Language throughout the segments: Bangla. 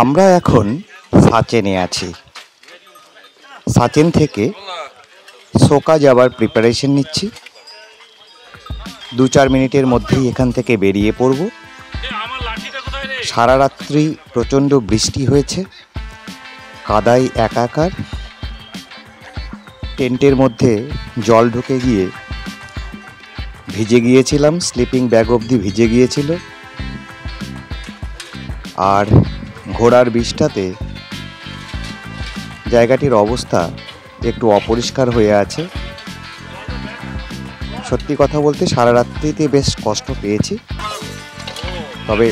আমরা এখন সাচেনে আছি। সাচেন থেকে সোকা যাবার প্রিপারেশন নিচ্ছি। 2-4 মিনিটের মধ্যেই এখান থেকে বেরিয়ে পড়ব। সারা রাত্রি প্রচণ্ড বৃষ্টি হয়েছে, কাদায় একাকার। টেন্টের মধ্যে জল ঢুকে গিয়ে ভিজে গিয়েছিলাম, স্লিপিং ব্যাগ অবধি ভিজে গিয়েছিল। আর ঘোড়ার বিষটাতে জায়গাটির অবস্থা একটু অপরিষ্কার হয়ে আছে। সত্যি কথা বলতে সারা রাত্রিতে বেশ কষ্ট পেয়েছি, তবে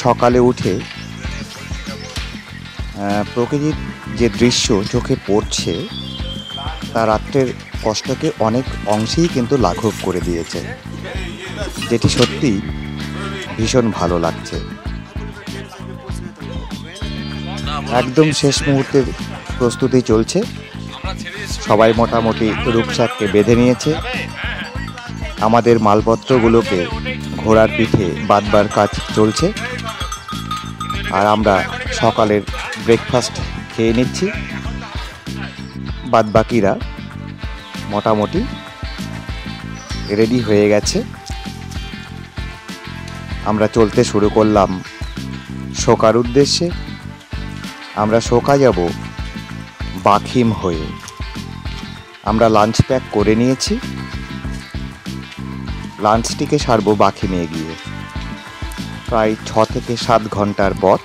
সকালে উঠে প্রকৃতির যে দৃশ্য চোখে পড়ছে তা রাত্রের কষ্টকে অনেক অংশেই কিন্তু লাঘব করে দিয়েছে, যেটি সত্যি ভীষণ ভালো লাগছে। একদম শেষ মুহূর্তের প্রস্তুতি চলছে। সবাই মোটামুটি রুকস্যাককে বেঁধে নিয়েছে। আমাদের মালপত্রগুলোকে ঘোড়ার পিঠে বাঁধবার কাজ চলছে। আর আমরা সকালের ব্রেকফাস্ট খেয়ে নিচ্ছি। বাদবাকিরা মোটামুটি রেডি হয়ে গেছে। আমরা চলতে শুরু করলাম সোকার উদ্দেশ্যে। আমরা সোকা যাব বাখিম হয়ে। আমরা লাঞ্চ প্যাক করে নিয়েছি। লাঞ্চটিকে সারবো বাখিমে গিয়ে। প্রায় 6 থেকে 7 ঘন্টার পথ,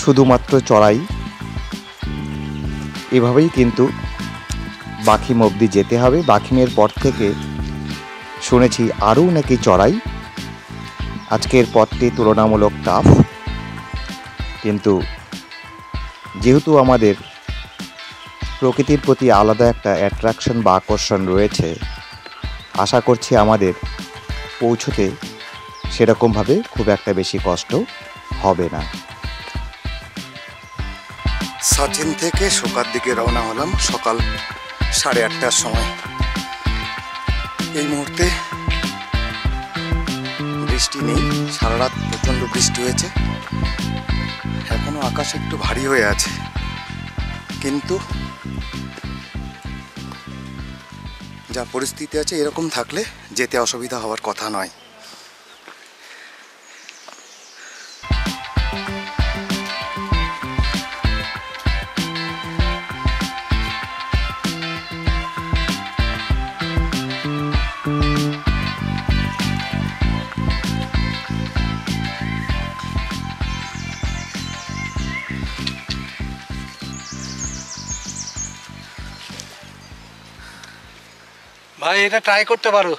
শুধুমাত্র চড়াই। এভাবেই কিন্তু বাখিম অবধি যেতে হবে। বাখিমের পর থেকে শুনেছি আরও নাকি চড়াই। আজকের পথটি তুলনামূলক টাফ, কিন্তু যেহেতু আমাদের প্রকৃতির প্রতি আলাদা একটা অ্যাট্রাকশন বা আকর্ষণ রয়েছে, আশা করছি আমাদের পৌঁছতে সেরকমভাবে খুব একটা বেশি কষ্ট হবে না। সাচেন থেকে সোকার দিকে রওনা হলাম সকাল 8:30টার সময়। এই মুহূর্তে বৃষ্টি নেই, সারা রাত প্রচণ্ড বৃষ্টি হয়েছে। এখনো আকাশ একটু ভারী হয়ে আছে, কিন্তু যা পরিস্থিতি আছে এরকম থাকলে যেতে অসুবিধা হওয়ার কথা নয়। ভাই এটা ট্রাই করতে পারো।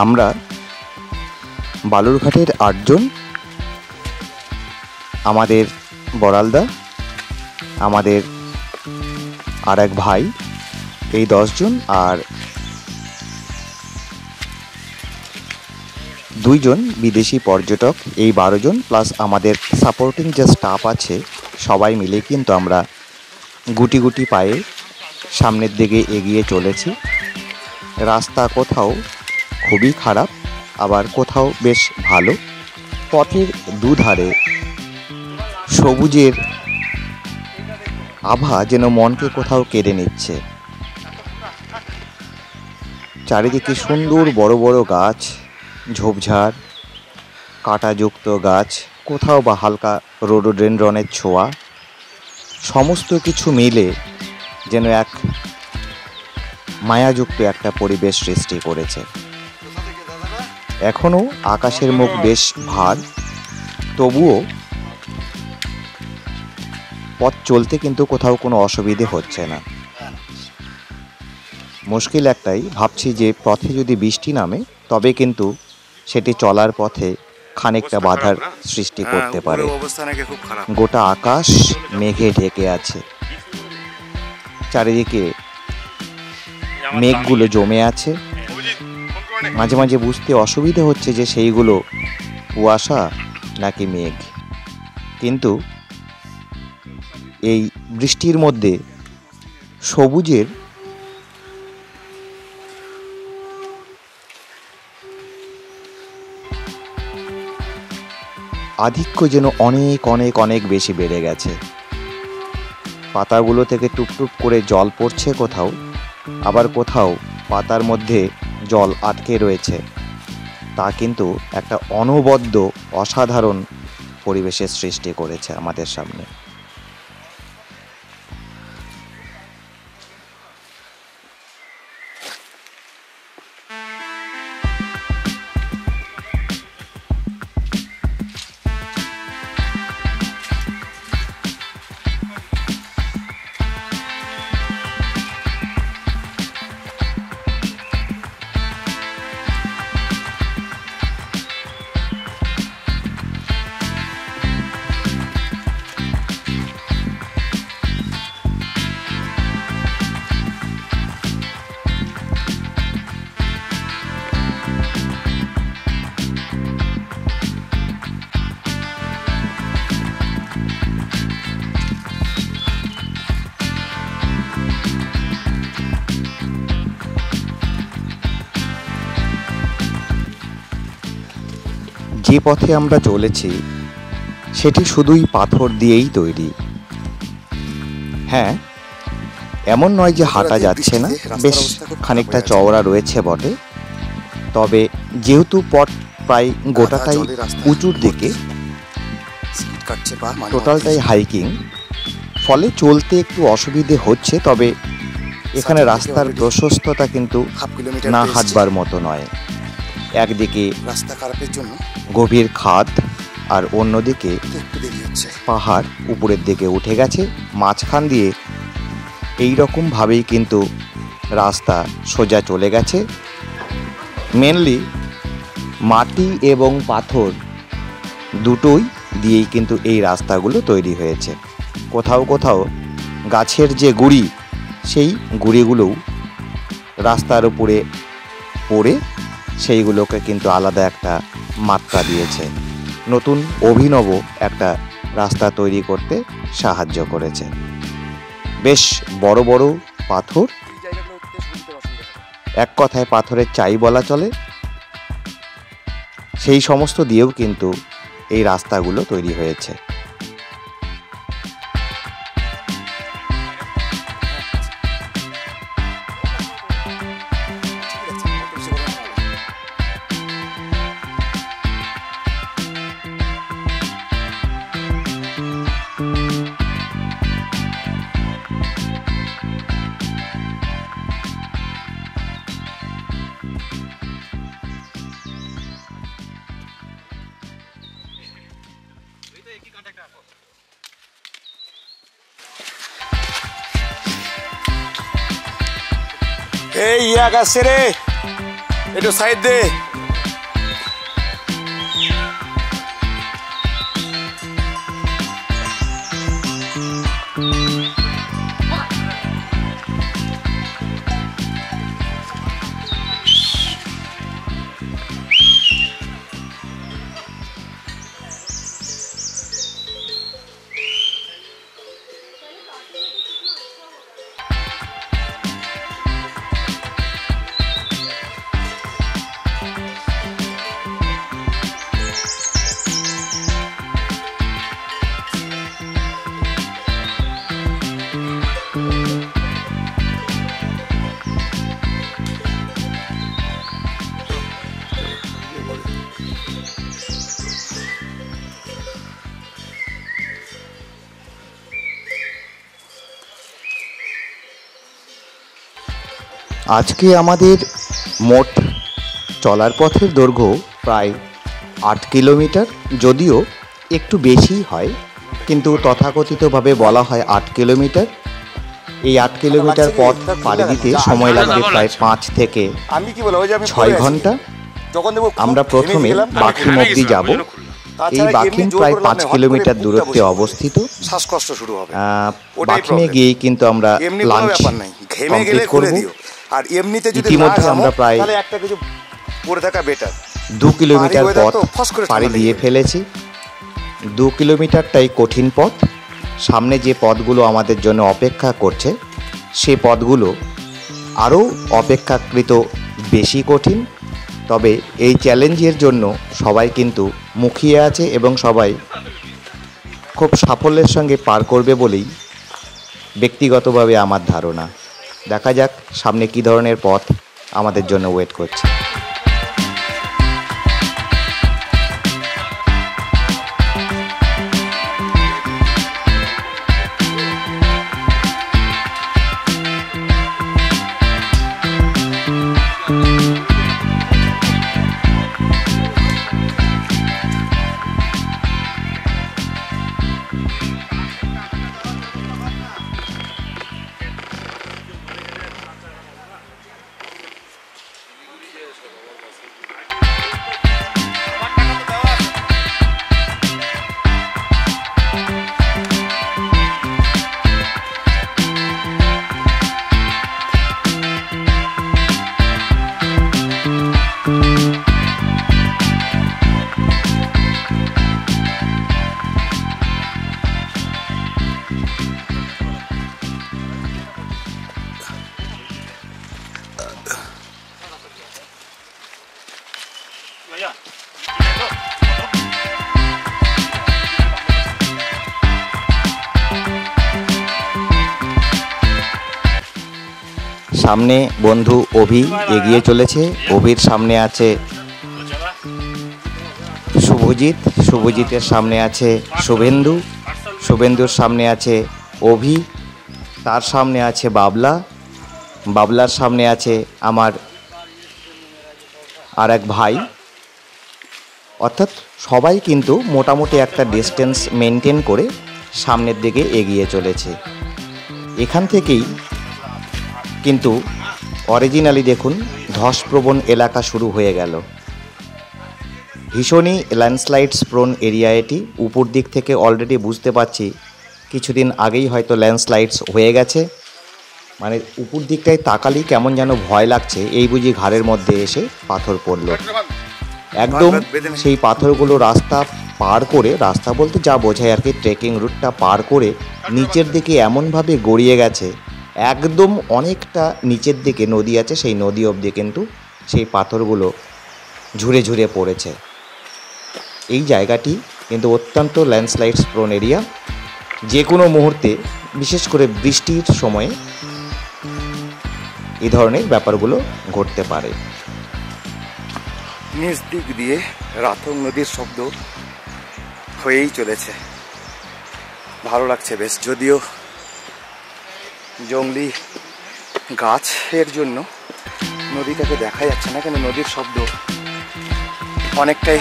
আমরা বালুরঘাটের 8 জন, আমাদের বড়ালদা, আমাদের আর এক ভাই, এই 10 জন, আর 2 জন বিদেশি পর্যটক, এই 12 জন, প্লাস আমাদের সাপোর্টিং যে স্টাফ আছে সবাই মিলে কিন্তু আমরা গুটি গুটি পায়ে সামনের দিকে এগিয়ে চলেছি। রাস্তা কোথাও খুবই খারাপ, আবার কোথাও বেশ ভালো। পথের দুধারে সবুজের আভা যেন মনকে কোথাও কেড়ে নিচ্ছে। চারিদিকে সুন্দর বড় বড় গাছ, ঝোপঝাড়, কাঁটাযুক্ত গাছ, কোথাও বা হালকা রোডোডেনড্রনের ছোঁয়া। সমস্ত কিছু মিলে যেন এক মায়াযুক্ত একটা পরিবেশ সৃষ্টি করেছে। এখনও আকাশের মুখ বেশ ভার, তবুও পথ চলতে কিন্তু কোথাও কোনো অসুবিধে হচ্ছে না। মুশকিল একটাই, ভাবছি যে পথে যদি বৃষ্টি নামে তবে কিন্তু সেটি চলার পথে খানিকটা বাধার সৃষ্টি করতে পারে। গোটা আকাশ মেঘে ঢেকে আছে, চারিদিকে মেঘগুলো জমে আছে। মাঝে মাঝে বুঝতে অসুবিধা হচ্ছে যে সেইগুলো কুয়াশা নাকি মেঘ, কিন্তু এই বৃষ্টির মধ্যে সবুজের আধিক্য যেন অনেক অনেক অনেক বেশি বেড়ে গেছে। পাতাগুলো থেকে টুপটুপ করে জল পড়ছে কোথাও, আবার কোথাও পাতার মধ্যে জল আটকে রয়েছে। তা কিন্তু একটা অনবদ্য অসাধারণ পরিবেশের সৃষ্টি করেছে আমাদের সামনে। যে পথে আমরা চলেছি সেটি শুধুই পাথর দিয়েই তৈরি। হ্যাঁ, এমন নয় যে হাঁটা যাচ্ছে না, বেশ খানিকটা চওড়া রয়েছে বটে, তবে যেহেতু পথ প্রায় গোটাটাই উঁচুর দিকে, টোটালটাই হাইকিং, ফলে চলতে একটু অসুবিধে হচ্ছে। তবে এখানে রাস্তার প্রশস্ততা কিন্তু না হাঁটবার মতো নয়। একদিকে রাস্তা খারাপের জন্য গভীর খাদ আর অন্যদিকে পাহাড় উপরের দিকে উঠে গেছে। মাঝখান দিয়ে এই রকম ভাবেই কিন্তু রাস্তা সোজা চলে গেছে। মেনলি মাটি এবং পাথর দুটোই দিয়েই কিন্তু এই রাস্তাগুলো তৈরি হয়েছে। কোথাও কোথাও গাছের যে গুঁড়ি, সেই গুঁড়িগুলোও রাস্তার উপরে পড়ে সেইগুলোকে কিন্তু আলাদা একটা মাত্রা দিয়েছে, নতুন অভিনব একটা রাস্তা তৈরি করতে সাহায্য করেছে। বেশ বড় বড় পাথর, এক কথায় পাথরের চাই বলা চলে, সেই সমস্ত দিয়েও কিন্তু এই রাস্তাগুলো তৈরি হয়েছে। এই ইয়া গাছে রে, একটু সাইড দে। আজকে আমাদের মোট চলার পথের দৈর্ঘ্য প্রায় 8 কিলোমিটার, যদিও একটু বেশি হয়, কিন্তু তথাকথিতভাবে বলা হয় 8 কিলোমিটার। এই 8 কিলোমিটার পথ পাড়ি দিতে সময় লাগবে প্রায় 5 থেকে 6 ঘন্টা। যখন দেখবো আমরা প্রথমে বাখিম অবধি যাব। এই বাখিম প্রায় 5 কিলোমিটার দূরত্বে অবস্থিত। শ্বাসকষ্ট শুরু হবে। বাখিমে গিয়েই কিন্তু আমরা লাঞ্চ কমপ্লিট করব। আর এমনিতে যদি ইতিমধ্যে আমরা প্রায় তাহলে একটা কিছু পড়ে থাকা বেটার। 2 কিলোমিটার পথ পাড়ি দিয়ে ফেলেছি। 2 কিলোমিটারটাই কঠিন পথ। সামনে যে পথগুলো আমাদের জন্য অপেক্ষা করছে সে পথগুলো আরও অপেক্ষাকৃত বেশি কঠিন। তবে এই চ্যালেঞ্জের জন্য সবাই কিন্তু মুখিয়ে আছে এবং সবাই খুব সাফল্যের সঙ্গে পার করবে বলেই ব্যক্তিগতভাবে আমার ধারণা। দেখা যাক সামনে কী ধরনের পথ আমাদের জন্য ওয়েট করছে। সামনে বন্ধু অভি এগিয়ে চলেছে। অভির সামনে আছে শুভজিৎ, শুভজিতের সামনে আছে শুভেন্দু, শুভেন্দুর সামনে আছে অভি, তার সামনে আছে বাবলা, বাবলার সামনে আছে আমার আর এক ভাই। অর্থাৎ সবাই কিন্তু মোটামুটি একটা ডিস্টেন্স মেনটেন করে সামনের দিকে এগিয়ে চলেছে। এখান থেকেই কিন্তু অরিজিনালি দেখুন ধসপ্রবণ এলাকা শুরু হয়ে গেল। ভীষণই ল্যান্ডস্লাইডস প্রোন এরিয়া এটি। উপর দিক থেকে অলরেডি বুঝতে পারছি কিছুদিন আগেই হয়তো ল্যান্ডস্লাইডস হয়ে গেছে। মানে উপর দিকটায় তাকালেই কেমন যেন ভয় লাগছে, এই বুঝি ঘাড়ের মধ্যে এসে পাথর পড়ল। একদম সেই পাথরগুলো রাস্তা পার করে, রাস্তা বলতে যা বোঝায় আর কি, ট্রেকিং রুটটা পার করে নিচের দিকে এমনভাবে গড়িয়ে গেছে, একদম অনেকটা নিচের দিকে নদী আছে, সেই নদী অবধি কিন্তু সেই পাথরগুলো ঝুরে ঝুরে পড়েছে। এই জায়গাটি কিন্তু অত্যন্ত ল্যান্ডস্লাইডস প্রোন এরিয়া। যে কোনো মুহূর্তে, বিশেষ করে বৃষ্টির সময়ে এই ধরনের ব্যাপারগুলো ঘটতে পারে। নিচ দিক দিয়ে রাতং নদীর শব্দ হয়েই চলেছে। ভালো লাগছে বেশ, যদিও জংলি গাছের জন্য নদীটাকে দেখা যাচ্ছে না, কিন্তু নদীর শব্দ অনেকটাই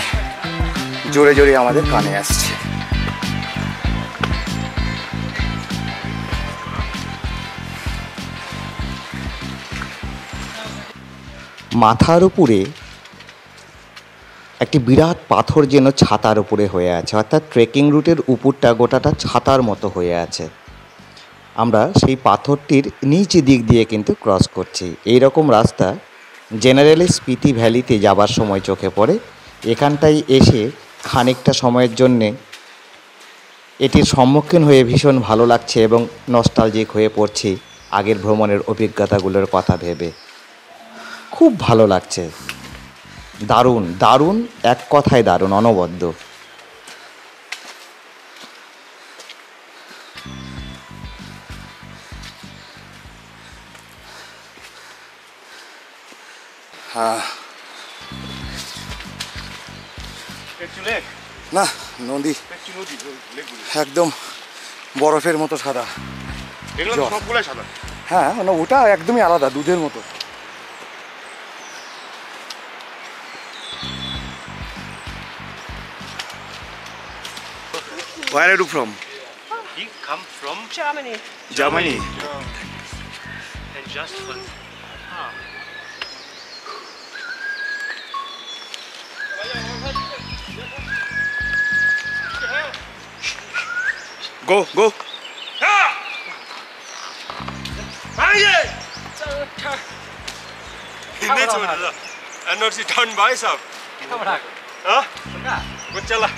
জোরে জোরে আমাদের কানে আসছে। মাথার উপরে একটি বিরাট পাথর যেন ছাতার উপরে হয়ে আছে, অর্থাৎ ট্রেকিং রুটের উপরটা গোটাটা ছাতার মতো হয়ে আছে। আমরা সেই পাথরটির নিচ দিক দিয়ে কিন্তু ক্রস করছি। এই রকম রাস্তা জেনারেলি স্পিতি ভ্যালিতে যাবার সময় চোখে পড়ে। এখানটায় এসে খানিকটা সময়ের জন্যে এটির সম্মুখীন হয়ে ভীষণ ভালো লাগছে এবং নস্টালজিক হয়ে পড়ছি আগের ভ্রমণের অভিজ্ঞতাগুলোর কথা ভেবে। খুব ভালো লাগছে, দারুণ দারুণ, এক কথায় দারুণ, অনবদ্য। না, নদী একদম বরফের মতো সাদা। হ্যাঁ, মানে ওটা একদমই আলাদা, দুধের মতো। Where are you from? He come from Germany. Germany. And just from go go energy down भाई साहब कुछ चला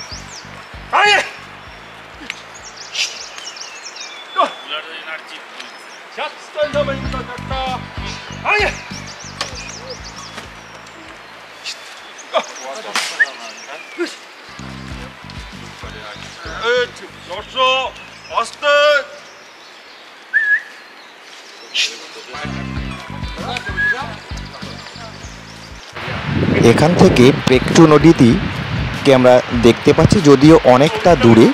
এখান থেকে পেকটু নদীটিকে আমরা দেখতে পাচ্ছি, যদিও অনেকটা দূরে,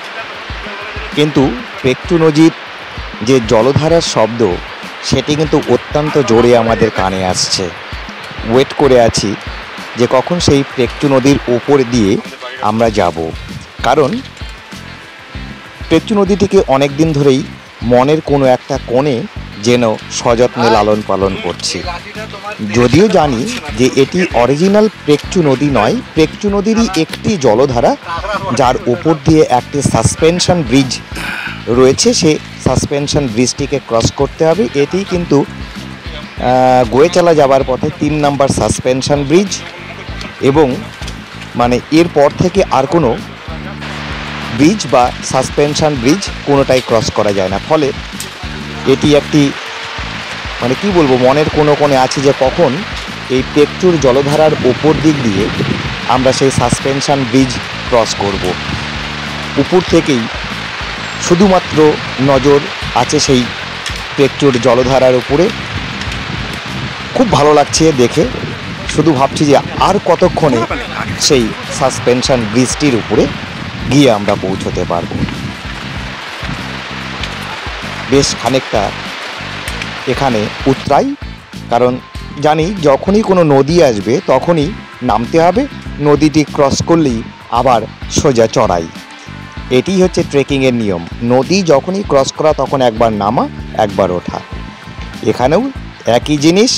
কিন্তু পেকটু নদীর যে জলধারার শব্দ সেটি কিন্তু অত্যন্ত জোরে আমাদের কানে আসছে। ওয়েট করে আছি যে কখন সেই পেকটু নদীর ওপর দিয়ে আমরা যাব, কারণ পেকটু নদীটিকে অনেক দিন ধরেই মনের কোনো একটা কোণে যেন সযত্নে লালন পালন করছি। যদিও জানি যে এটি অরিজিনাল পেকটু নদী নয়, পেকটু নদীরই একটি জলধারা, যার উপর দিয়ে একটি সাসপেনশন ব্রিজ রয়েছে। সেই সাসপেনশন ব্রিজটিকে ক্রস করতে হবে। এটি কিন্তু গোয়েচালা যাবার পথে 3 নম্বর সাসপেনশন ব্রিজ, এবং মানে এরপর থেকে আর কোনো ব্রিজ বা সাসপেনশন ব্রিজ কোনোটাই ক্রস করা যায় না। ফলে এটি একটি মানে কি বলবো, মনের কোনো কোণে আছে যে কখন এই পেকটুর জলধারার ওপর দিক দিয়ে আমরা সেই সাসপেনশন ব্রিজ ক্রস করব। উপর থেকেই শুধুমাত্র নজর আছে সেই পেকটুর জলধারার উপরে। খুব ভালো লাগছে দেখে, শুধু ভাবছি যে আর কতক্ষণে সেই সাসপেনশন ব্রিজটির উপরে গিয়ে আমরা পৌঁছতে পারব। বেশ খানিকটা এখানে উতরাই, কারণ জানি যখনই কোনো নদী আসবে তখনই নামতে হবে, নদীটি ক্রস করলেই আবার সোজা চড়াই। এটি হচ্ছে ট্রেকিংয়ের নিয়ম। নদী যখনই ক্রস করা তখন একবার নামা, একবার ওঠা। এখানেও একই জিনিস।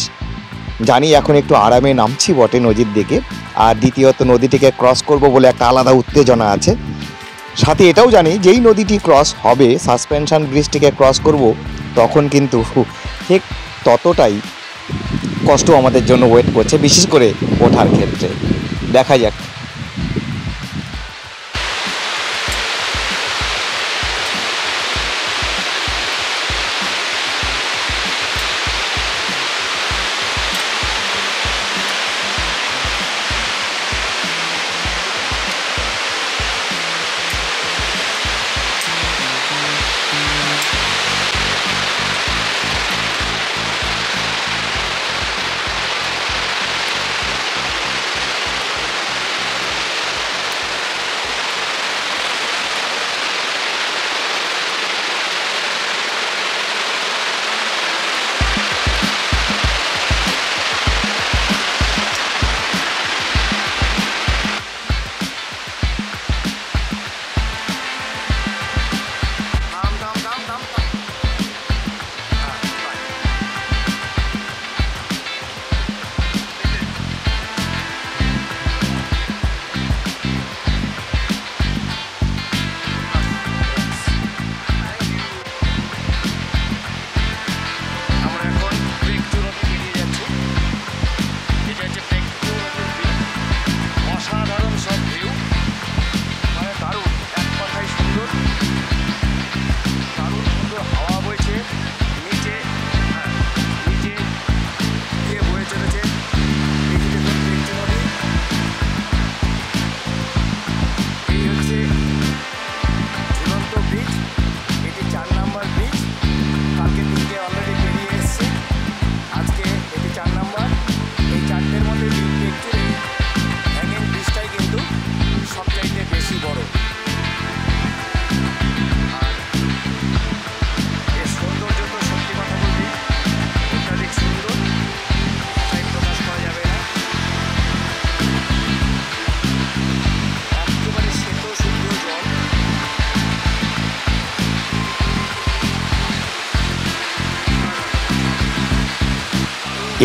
জানি এখন একটু আরামে নামছি বটে নদীর দিকে, আর দ্বিতীয়ত নদীটিকে ক্রস করব বলে একটা আলাদা উত্তেজনা আছে। সাথে এটাও জানি যেই নদীটি ক্রস হবে, সাসপেনশন ব্রিজটিকে ক্রস করব, তখন কিন্তু ঠিক ততটাই কষ্ট আমাদের জন্য ওয়েট করছে, বিশেষ করে ওঠার ক্ষেত্রে। দেখা যাক।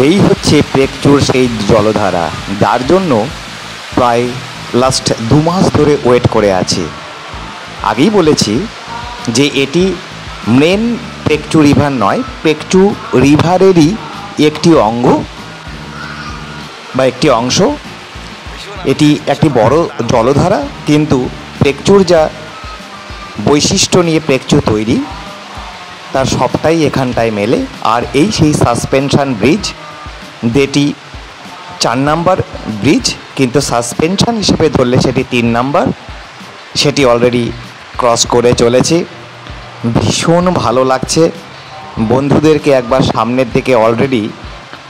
এই হচ্ছে পেকটুর সেই জলধারা, যার জন্য প্রায় লাস্ট 2 মাস ধরে ওয়েট করে আছি। আগেই বলেছি যে এটি মেন পেকচু রিভার নয়, পেকচু রিভারেরই একটি অঙ্গ বা একটি অংশ। এটি একটি বড় জলধারা, কিন্তু পেকচুর যা বৈশিষ্ট্য নিয়ে পেকচু তৈরি তার সবটাই এখানটায় মেলে। আর এই সেই সাসপেনশন ব্রিজ, যেটি 4 নাম্বার ব্রিজ, কিন্তু সাসপেনশন হিসেবে ধরলে সেটি 3 নাম্বার। সেটি অলরেডি ক্রস করে চলেছে। ভীষণ ভালো লাগছে। বন্ধুদেরকে একবার সামনের দিকে অলরেডি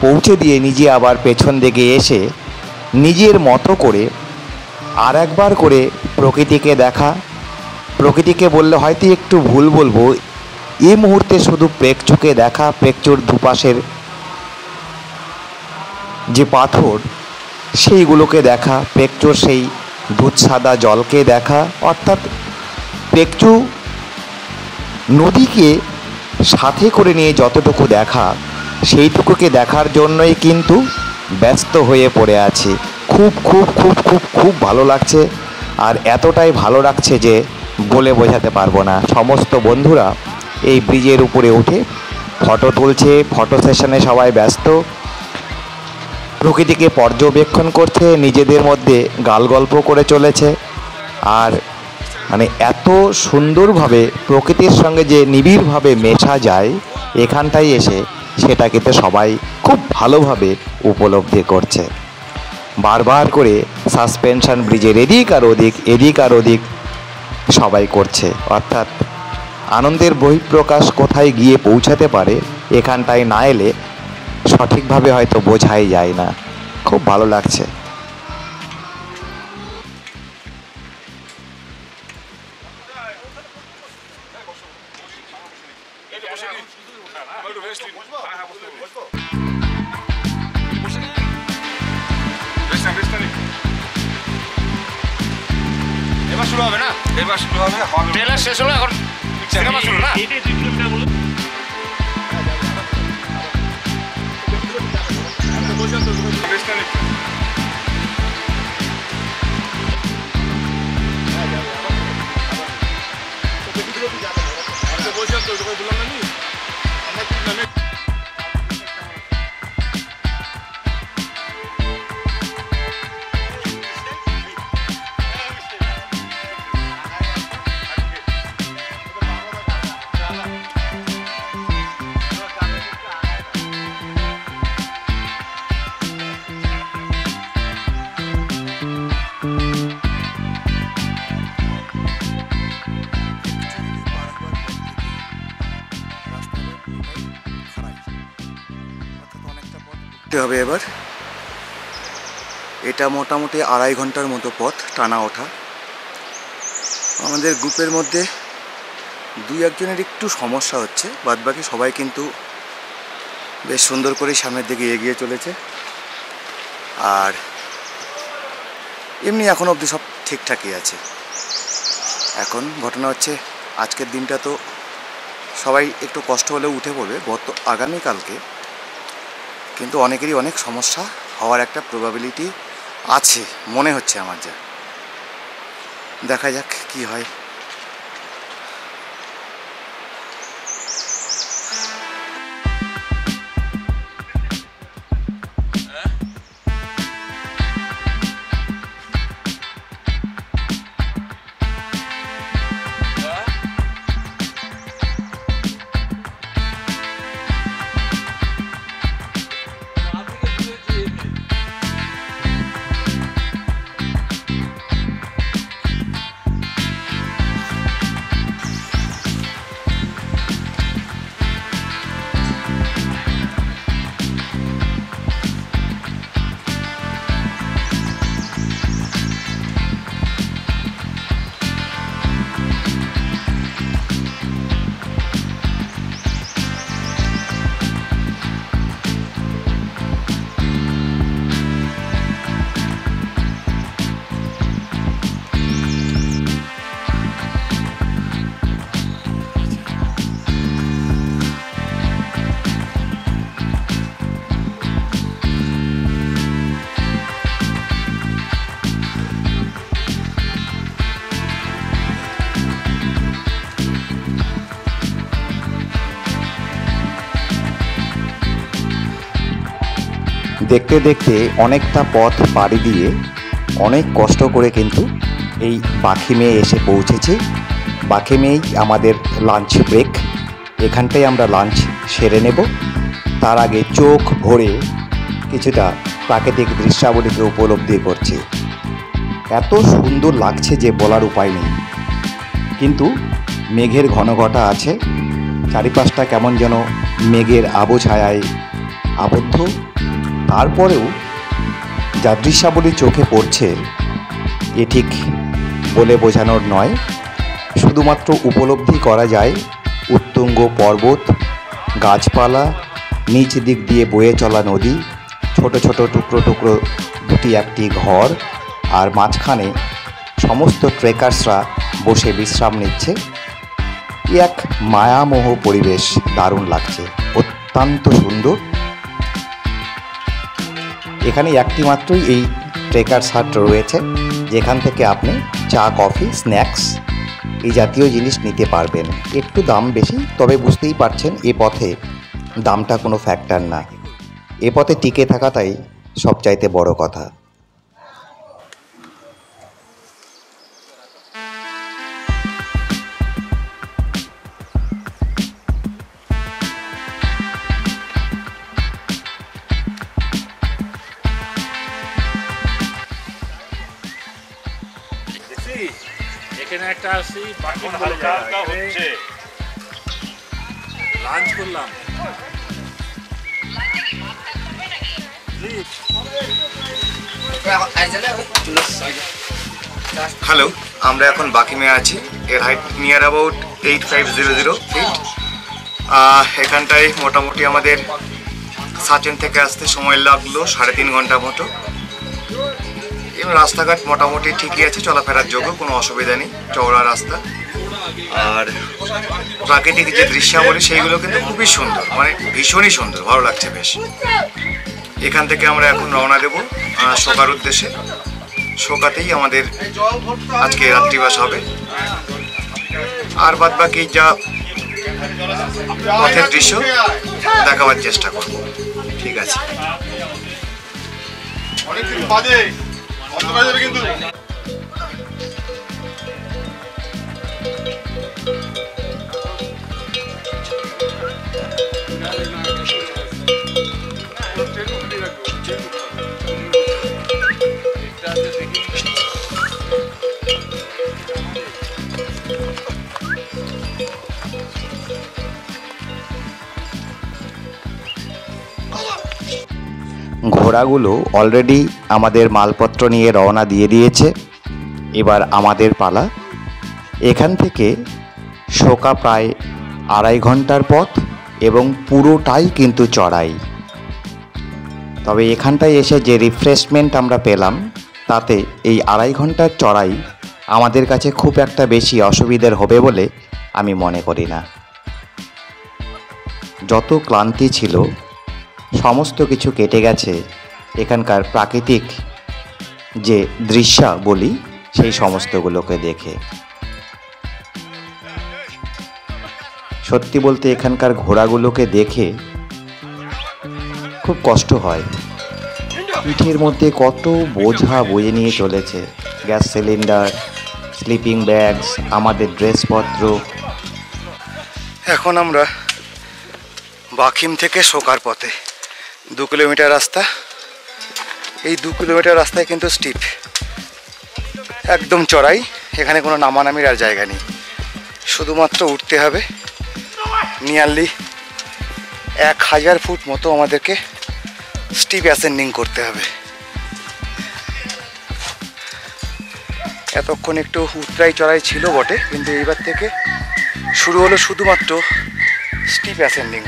পৌঁছে দিয়ে নিজে আবার পেছন দিকে এসে নিজের মতো করে আর একবার করে প্রকৃতিকে দেখা। প্রকৃতিকে বললে হয়তো একটু ভুল বলবো, এই মুহূর্তে শুধু পেকচুকে দেখা, পেকচুর দুপাশের যে পাথর সেইগুলোকে দেখা, পেকচুর সেই দুধ সাদা জলকে দেখা। অর্থাৎ পেকচু নদীকে সাথে করে নিয়ে যতটুকু দেখা, সেইটুকুকে দেখার জন্যই কিন্তু ব্যস্ত হয়ে পড়ে আছি। খুব খুব খুব খুব খুব ভালো লাগছে। আর এতটাই ভালো লাগছে যে বলে বোঝাতে পারবো না। সমস্ত বন্ধুরা এই ব্রিজের উপরে উঠে ফটো তুলছে, ফটো সেশনে সবাই ব্যস্ত, প্রকৃতিকে পর্যবেক্ষণ করছে, নিজেদের মধ্যে গালগল্প করে চলেছে। আর মানে এত সুন্দরভাবে প্রকৃতির সঙ্গে যে নিবিড়ভাবে মেশা যায় এখানটায় এসে, সেটা কিন্তু সবাই খুব ভালোভাবে উপলব্ধি করছে। বারবার করে সাসপেনশন ব্রিজের এদিক আর ওদিক, এদিক আর ওদিক সবাই করছে। অর্থাৎ আনন্দের বহিঃপ্রকাশ কোথায় গিয়ে পৌঁছাতে পারে এখানটায় না এলে সঠিকভাবে হয়তো বোঝাই যায় না। খুব ভালো লাগছে। এবার শুরু হবে না? এবার শুরু হবে। ট্রেলার শেষ হলো, এখন সিনেমা শুরু না? হবে এবার। এটা মোটামুটি 2.5 ঘন্টার মতো পথ টানা ওঠা। আমাদের গ্রুপের মধ্যে 2-1 জনের একটু সমস্যা হচ্ছে, বাদবাকি সবাই কিন্তু বেশ সুন্দর করে সামনের দিকে এগিয়ে চলেছে। আর এমনি এখন অবধি সব ঠিকঠাকই আছে। এখন ঘটনা হচ্ছে আজকের দিনটা তো সবাই একটু কষ্ট হলেও উঠে পড়বে আগামীকালকে, কিন্তু অনেকেরই অনেক সমস্যা হওয়ার একটা প্রবাবিলিটি আছে মনে হচ্ছে আমার। যা দেখা যাক কি হয়। দেখতে দেখতে অনেকটা পথ পাড়ি দিয়ে অনেক কষ্ট করে কিন্তু এই বাখিমে এসে পৌঁছেছি। বাখিমেই আমাদের লাঞ্চ ব্রেক, এখানটাই আমরা লাঞ্চ সেরে নেব। তার আগে চোখ ভরে কিছুটা প্রাকৃতিক দৃশ্যাবলীকে উপলব্ধি করছি। এত সুন্দর লাগছে যে বলার উপায় নেই, কিন্তু মেঘের ঘনঘটা আছে, চারিপাশটা কেমন যেন মেঘের আবছায়ায় আবদ্ধ। তারপরেও যা দৃশ্যাবলী চোখে পড়ছে এ ঠিক বলে বোঝানোর নয়, শুধুমাত্র উপলব্ধি করা যায় উত্তুঙ্গ পর্বত, গাছপালা, নিচ দিক দিয়ে বয়ে চলা নদী, ছোট ছোট টুকরো টুকরো দুটি একটি ঘর, আর মাঝখানে সমস্ত ট্রেকার্সরা বসে বিশ্রাম নিচ্ছে। এক মায়ামোহ পরিবেশ, দারুণ লাগছে, অত্যন্ত সুন্দর। এখানে একটি মাত্রই এই ট্রেকার্স হাট রয়েছে, যেখান থেকে আপনি চা, কফি, স্ন্যাক্স এই জাতীয় জিনিস নিতে পারবেন। একটু দাম বেশি, তবে বুঝতেই পারছেন এ পথে দামটা কোনো ফ্যাক্টর না। এ পথে টিকে থাকাটাই সবচাইতে বড় কথা। এখানে একটা আসি বাকি হালকা হালকা হচ্ছে, লাঞ্চ করলাম। হ্যালো, আমরা এখন বাকিমে আছি। এর হাইট নিয়ার অ্যাবাউট 8500 ফিট। এখানটায় মোটামুটি আমাদের সাচেন থেকে আসতে সময় লাগলো 3.5 ঘন্টা মতো। এবং রাস্তাঘাট মোটামুটি ঠিকই আছে, চলাফেরার যোগ্য, কোনো অসুবিধা নেই, চওড়া রাস্তা। আর প্রাকৃতিক যে দৃশ্যাবলী সেইগুলো কিন্তু খুবই সুন্দর, মানে ভীষণই সুন্দর, ভালো লাগছে বেশ। এখান থেকে আমরা এখন রওনা দেব শোকার উদ্দেশ্যে। শোকাতেই আমাদের আজকে রাত্রিবাস হবে। আর বাদ বাকি যা পথের দৃশ্য দেখাবার চেষ্টা করব। ঠিক আছে। অনেকদিন বাদে বন্ধ হয়ে যাবে কিন্তু। ঘোড়াগুলো অলরেডি আমাদের মালপত্র নিয়ে রওনা দিয়ে দিয়েছে। এবার আমাদের পালা। এখান থেকে শোকা প্রায় 2.5 ঘন্টার পথ এবং পুরোটাই কিন্তু চড়াই। তবে এখানটায় এসে যে রিফ্রেশমেন্ট আমরা পেলাম, তাতে এই 2.5 ঘন্টার চড়াই আমাদের কাছে খুব একটা বেশি অসুবিধার হবে বলে আমি মনে করি না। যত ক্লান্তি ছিল সমস্ত কিছু কেটে গেছে এখানকার প্রাকৃতিক যে দৃশ্যাবলী সেই সমস্তগুলোকে দেখে। সত্যি বলতে এখানকার ঘোড়াগুলোকে দেখে খুব কষ্ট হয়। পিঠের মধ্যে কত বোঝা বয়ে নিয়ে চলেছে, গ্যাস সিলিন্ডার, স্লিপিং ব্যাগস, আমাদের ড্রেসপত্র। এখন আমরা বাখিম থেকে শোকার পথে। 2 কিলোমিটার রাস্তা। এই 2 কিলোমিটার রাস্তায় কিন্তু স্টিপ, একদম চড়াই। এখানে কোনো নামানামির আর জায়গা নেই, শুধুমাত্র উঠতে হবে। নিয়ারলি 1000 ফুট মতো আমাদেরকে স্টিপ অ্যাসেন্ডিং করতে হবে। এতক্ষণ একটু উতরাই চড়াই ছিল বটে, কিন্তু এইবার থেকে শুরু হলো শুধুমাত্র স্টিপ অ্যাসেন্ডিং।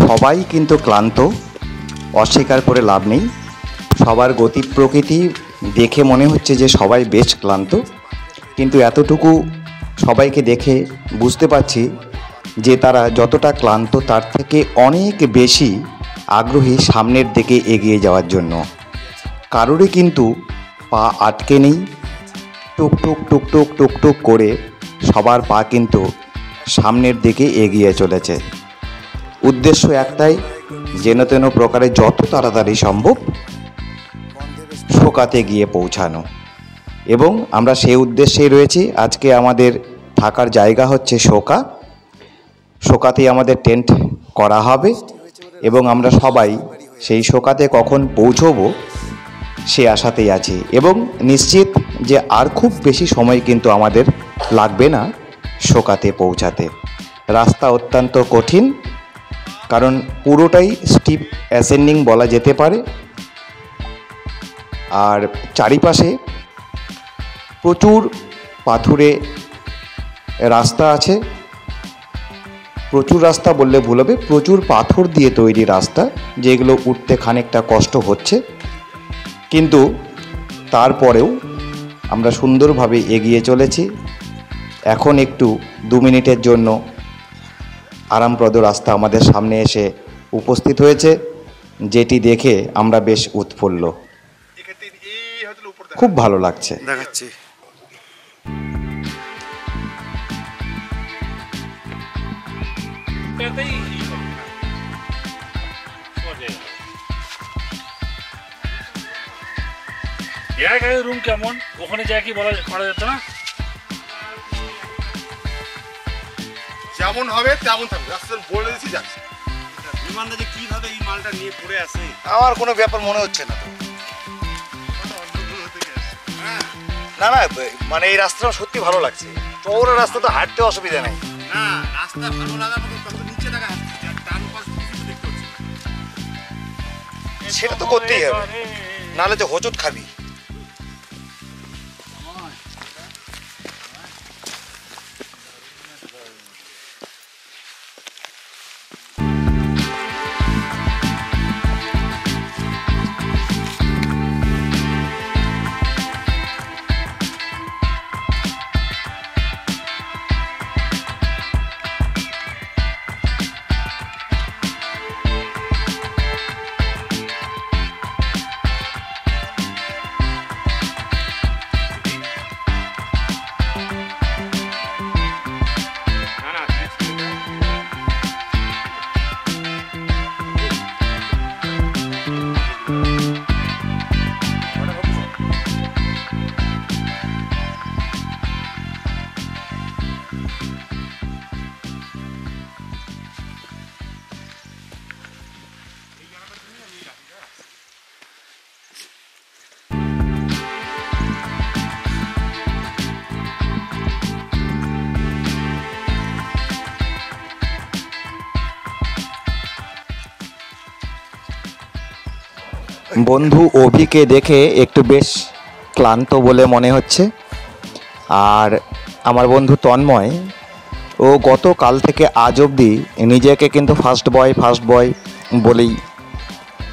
সবাই কিন্তু ক্লান্ত, অস্বীকার করে লাভ নেই। সবার গতি প্রকৃতি দেখে মনে হচ্ছে যে সবাই বেশ ক্লান্ত, কিন্তু এতটুকু সবাইকে দেখে বুঝতে পারছি যে তারা যতটা ক্লান্ত তার থেকে অনেক বেশি আগ্রহী সামনের দিকে এগিয়ে যাওয়ার জন্য। কারোরই কিন্তু পা আটকে নেই, টুকটুক টুকটুক টুকটুক করে সবার পা কিন্তু সামনের দিকে এগিয়ে চলেছে। উদ্দেশ্য একটাই, যেন তেন প্রকারে যত তাড়াতাড়ি সম্ভব শোকাতে গিয়ে পৌঁছানো। এবং আমরা সেই উদ্দেশ্যেই রয়েছি। আজকে আমাদের থাকার জায়গা হচ্ছে শোকাতেই আমাদের টেন্ট করা হবে এবং আমরা সবাই সেই শোকাতে কখন পৌঁছবো সে আশাতেই আছি। এবং নিশ্চিত যে আর খুব বেশি সময় কিন্তু আমাদের লাগবে না শোকাতে পৌঁছাতে। রাস্তা অত্যন্ত কঠিন, কারণ পুরোটাই স্টিপ অ্যাসেন্ডিং বলা যেতে পারে। আর চারিপাশে প্রচুর পাথুরে রাস্তা আছে। প্রচুর রাস্তা বললে ভুল হবে, প্রচুর পাথর দিয়ে তৈরি রাস্তা, যেগুলো উঠতে খানিকটা কষ্ট হচ্ছে, কিন্তু তারপরেও আমরা সুন্দরভাবে এগিয়ে চলেছি। এখন একটু 2 মিনিটের জন্য আরামপ্রদ রাস্তা আমাদের সামনে এসে উপস্থিত হয়েছে, যেটি দেখে আমরা বেশ উৎফুল্ল, খুব ভালো লাগছে। দেখাচ্ছি। রুম কেমন ওখানে যায় কি বলা করা যেত না? যেমন হবে তেমন থাকবে, রাস্তা বলে দিচ্ছি যাচ্ছে। বিমানটা যে কিভাবে এই মালটা নিয়ে পড়ে আসে আমার কোনো ব্যাপার মনে হচ্ছে না তো। না না, মানে এই রাস্তাটা সত্যি ভালো লাগছে। চৌড়া রাস্তা তো হাঁটতে অসুবিধা নেই। না, রাস্তা ভালো লাগার মতো তত নিচে দেখা যাচ্ছে, আর ডান পাশ কিছু দেখতে হচ্ছে। সেটা তো করতেই হবে, নাহলে তো হোঁচট খাবি। বন্ধু অভিকে দেখে একটু বেশ ক্লান্ত বলে মনে হচ্ছে। আর আমার বন্ধু তন্ময়, ও গতকাল থেকে আজ অবধি নিজেকে কিন্তু ফার্স্ট বয় বলেই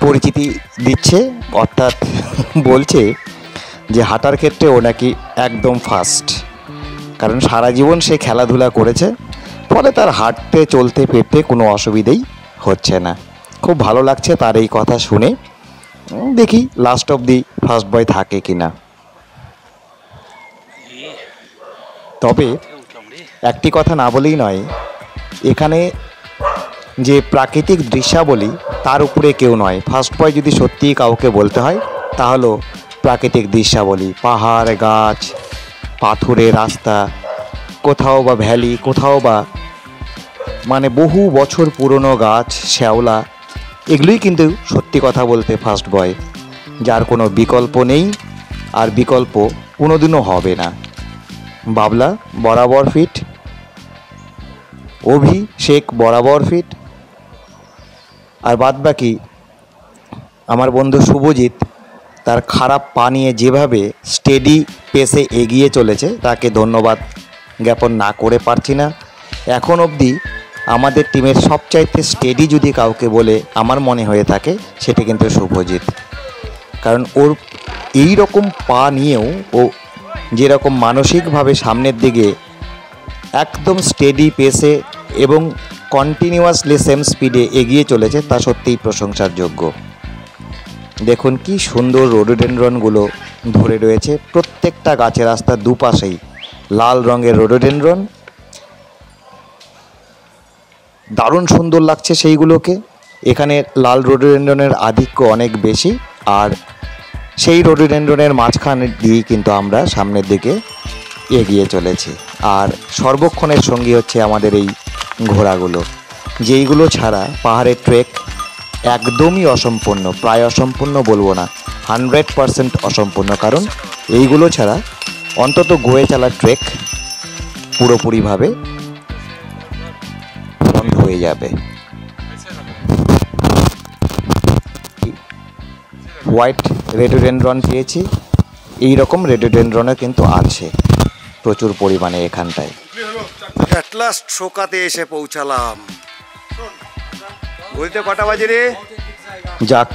পরিচিতি দিচ্ছে, অর্থাৎ বলছে যে হাঁটার ক্ষেত্রে ও নাকি একদম ফার্স্ট, কারণ সারা জীবন সে খেলাধুলা করেছে, ফলে তার হাঁটতে চলতে ফিরতে কোনো অসুবিধেই হচ্ছে না। খুব ভালো লাগছে তার এই কথা শুনে। দেখি লাস্ট অবধি ফার্স্ট বয় থাকে কিনা। তবে একটি কথা না বলেই নয়, এখানে যে প্রাকৃতিক দৃশ্যাবলী তার উপরে কেউ নয়। ফার্স্ট বয় যদি সত্যিই কাউকে বলতে হয় তাহলে প্রাকৃতিক দৃশ্যাবলী, পাহাড়, গাছ, পাথুরে রাস্তা, কোথাও বা ভ্যালি, কোথাও বা মানে বহু বছর পুরনো গাছ, শ্যাওলা, এগুলোই কিন্তু সত্যি কথা বলতে ফার্স্ট বয়, যার কোনো বিকল্প নেই আর বিকল্প কোনোদিনও হবে না। বাবলা বরাবর ফিট, অভি শেখ বরাবর ফিট, আর বাদবাকি আমার বন্ধু শুভজিৎ তার খারাপ পা নিয়ে যেভাবে স্টেডি পেসে এগিয়ে চলেছে তাকে ধন্যবাদ জ্ঞাপন না করে পারছি না। এখন অবধি আমাদের টিমের সবচাইতে স্টেডি যদি কাউকে বলে আমার মনে হয়ে থাকে সেটা কিন্তু শুভজিৎ। কারণ ওর এই রকম পা নিয়েও ও যেরকম মানসিকভাবে সামনের দিকে একদম স্টেডি পেসে এবং কন্টিনিউয়াসলি সেম স্পিডে এগিয়ে চলেছে, তা সত্যিই প্রশংসার যোগ্য। দেখুন কি সুন্দর রোডোডেনড্রনগুলো ধরে রয়েছে, প্রত্যেকটা গাছের রাস্তার দুপাশেই লাল রঙের রোডোডেনড্রন। দারুণ সুন্দর লাগছে সেইগুলোকে। এখানে লাল রোডোডেনড্রনের আধিক্য অনেক বেশি, আর সেই রোডোডেনড্রনের মাঝখান দিয়েই কিন্তু আমরা সামনের দিকে এগিয়ে চলেছি। আর সর্বক্ষণের সঙ্গী হচ্ছে আমাদের এই ঘোড়াগুলো, যেইগুলো ছাড়া পাহাড়ের ট্রেক একদমই অসম্পূর্ণ, প্রায় অসম্পূর্ণ বলবো না, 100% অসম্পূর্ণ। কারণ এইগুলো ছাড়া অন্তত গোয়ে চালা ট্রেক পুরোপুরিভাবে বন্ধ হয়ে যাবে। হোয়াইট রেডোডেনড্রন পেয়েছি, এই রকম রেডোডেনড্রনও কিন্তু আছে প্রচুর পরিমাণে এখানটায়। অ্যাট লাস্ট শোকাতে এসে পৌঁছালাম। বলতে কটা বাজে রে? যাক,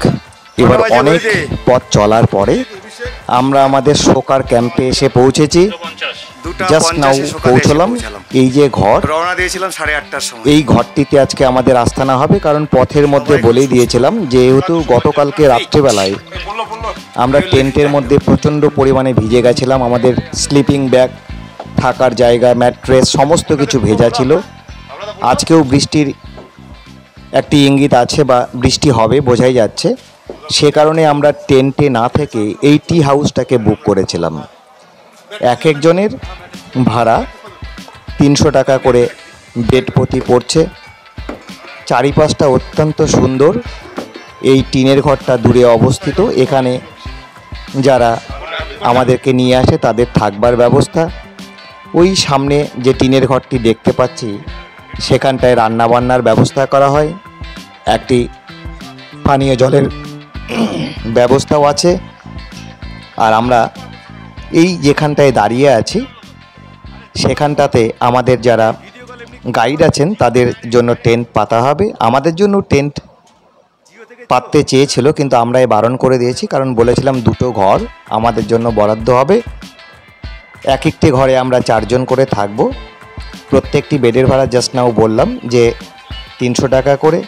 এবার বাজে অনেক বলতে? পথ চলার পরে আমরা আমাদের শোকার ক্যাম্পে এসে পৌঁছেছি। 2টা জাস্ট নাও 50 শোকাতে এসে পৌঁছলাম। পৌঁছালাম। এই যে ঘর, রওনা দিয়েছিলাম 8:30টার সময়। এই ঘরটিতে আজকে আমাদের আস্তানা হবে। কারণ পথের মধ্যে বলেই দিয়েছিলাম, যেহেতু গতকালকে রাত্রেবেলায় আমরা টেন্টের মধ্যে প্রচণ্ড পরিমাণে ভিজে গেছিলাম, আমাদের স্লিপিং ব্যাগ, থাকার জায়গা, ম্যাট্রেস সমস্ত কিছু ভেজা ছিল। আজকেও বৃষ্টির একটি ইঙ্গিত আছে বা বৃষ্টি হবে বোঝাই যাচ্ছে, সে কারণে আমরা টেন্টে না থেকে এই টি হাউসটাকে বুক করেছিলাম। এক একজনের ভাড়া 300 টাকা করে বেড প্রতি পড়ছে। চারিপাশটা অত্যন্ত সুন্দর। এই টিনের ঘরটা দূরে অবস্থিত। এখানে যারা আমাদেরকে নিয়ে আসে তাদের থাকবার ব্যবস্থা। ওই সামনে যে টিনের ঘরটি দেখতে পাচ্ছি সেখানটায় রান্নাবান্নার ব্যবস্থা করা হয়, একটি পানীয় জলের ব্যবস্থাও আছে। আর আমরা এই যেখানটায় দাঁড়িয়ে আছি সেখানটাতে আমাদের যারা গাইড আছেন তাদের জন্য টেন্ট পাতা হবে। আমাদের জন্য টেন্ট পাততে চেয়েছিল, কিন্তু আমরা বারণ করে দিয়েছি, কারণ বলেছিলাম 2টো ঘর আমাদের জন্য বরাদ্দ হবে। এক একটি ঘরে আমরা 4 জন করে থাকব। প্রত্যেকটি বেডের ভাড়া জাস্ট নাও বললাম যে 300 টাকা করে।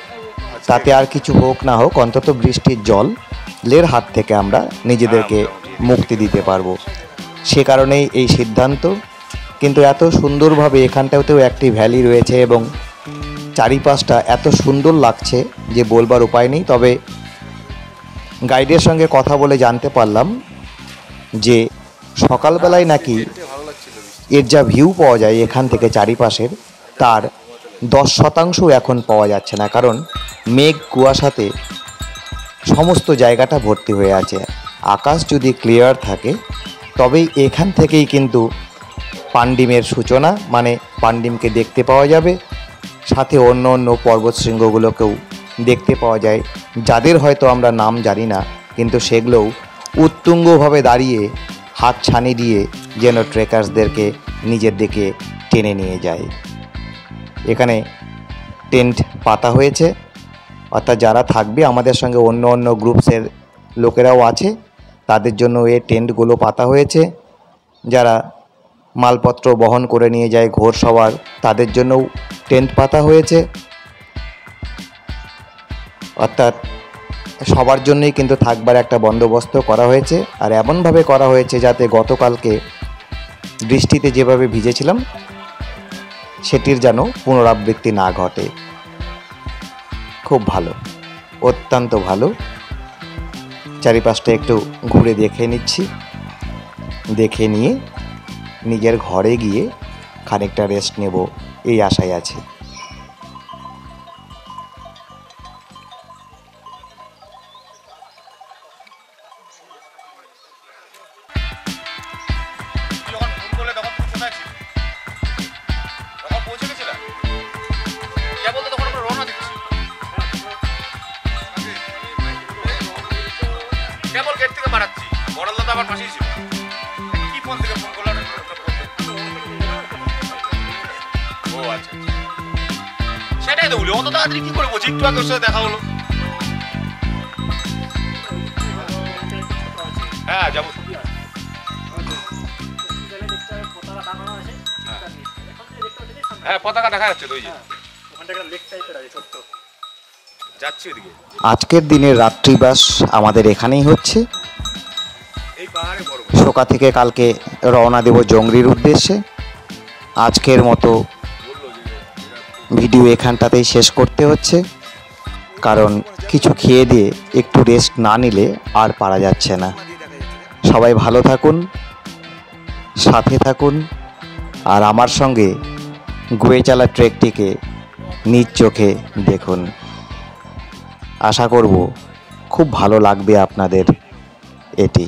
তাতে আর কিছু হোক না হোক, অন্তত বৃষ্টির জলের হাত থেকে আমরা নিজেদেরকে মুক্তি দিতে পারবো, সে কারণেই এই সিদ্ধান্ত। কিন্তু এত সুন্দরভাবে এখানটাতেও একটি ভ্যালি রয়েছে এবং চারিপাশটা এত সুন্দর লাগছে যে বলবার উপায় নেই। তবে গাইডের সঙ্গে কথা বলে জানতে পারলাম যে সকালবেলায় নাকি এর যা ভিউ পাওয়া যায় এখান থেকে চারিপাশের, তার 10% এখন পাওয়া যাচ্ছে না, কারণ মেঘ কুয়াশাতে সমস্ত জায়গাটা ভর্তি হয়ে আছে। আকাশ যদি ক্লিয়ার থাকে তবেই এখান থেকেই কিন্তু পান্ডিমের সূচনা, মানে পান্ডিমকে দেখতে পাওয়া যাবে। সাথে অন্য অন্য পর্বত শৃঙ্গগুলোকেও দেখতে পাওয়া যায়, যাদের হয়তো আমরা নাম জানি না, কিন্তু সেগুলোও উত্তুঙ্গভাবে দাঁড়িয়ে হাত ছানি দিয়ে যেন ট্রেকার্সদেরকে নিজের দিকে টেনে নিয়ে যায়। এখানে টেন্ট পাতা হয়েছে, অর্থাৎ যারা থাকবে আমাদের সঙ্গে অন্য অন্য গ্রুপসের লোকেরাও আছে, তাদের জন্য এই টেন্টগুলো পাতা হয়েছে। যারা মালপত্র বহন করে নিয়ে যায় ঘোড়সওয়ার, তাদের জন্যও টেন্ট পাতা হয়েছে। অর্থাৎ সবার জন্যই কিন্তু থাকবার একটা বন্দোবস্ত করা হয়েছে। আর এমনভাবে করা হয়েছে যাতে গতকালকে বৃষ্টিতে যেভাবে ভিজেছিলাম সেটির যেন পুনরাবৃত্তি না ঘটে। খুব ভালো, অত্যন্ত ভালো। চারিপাশটা একটু ঘুরে দেখে নিচ্ছি, দেখে নিয়ে নিজের ঘরে গিয়ে খানিকটা রেস্ট নেব এই আশায় আছি। যখন ফোন করলে তখন তুমি কোথায় ছিলে? তখন পৌঁছে গেছিলে? কে বলতো তখন আমরা রওনা দিচ্ছি? কেবল গেট থেকে বাড়াচ্ছি, বড়াল্লা তো আমার পাশেই ছিল। কি ফোন থেকে ফোন করলো? ও আচ্ছা, যেতে বলি, অত তাড়াতাড়ি কি করে বলছি? একটু আগে ওর সাথে দেখা হলো। হ্যাঁ যাবো। হ্যাঁ পতাকা দেখা যাচ্ছে তো, ওই যে যাচ্ছি ওইদিকে। আজকের দিনের রাত্রিবাস আমাদের এখানেই হচ্ছে। এই পাহাড়ে বড় শোকা থেকে কালকে রওনা দেব জংরির উদ্দেশ্যে। আজকের মতো ভিডিও এখানটাতেই শেষ করতে হচ্ছে, কারণ কিছু খেয়ে দিয়ে একটু রেস্ট না নিলে আর পারা যাচ্ছে না। সবাই ভালো থাকুন, সাথে থাকুন, আর আমার সঙ্গে গুয়েচালা ট্রেকটিকে নিজ চোখে দেখুন। আশা করব খুব ভালো লাগবে আপনাদের এটি।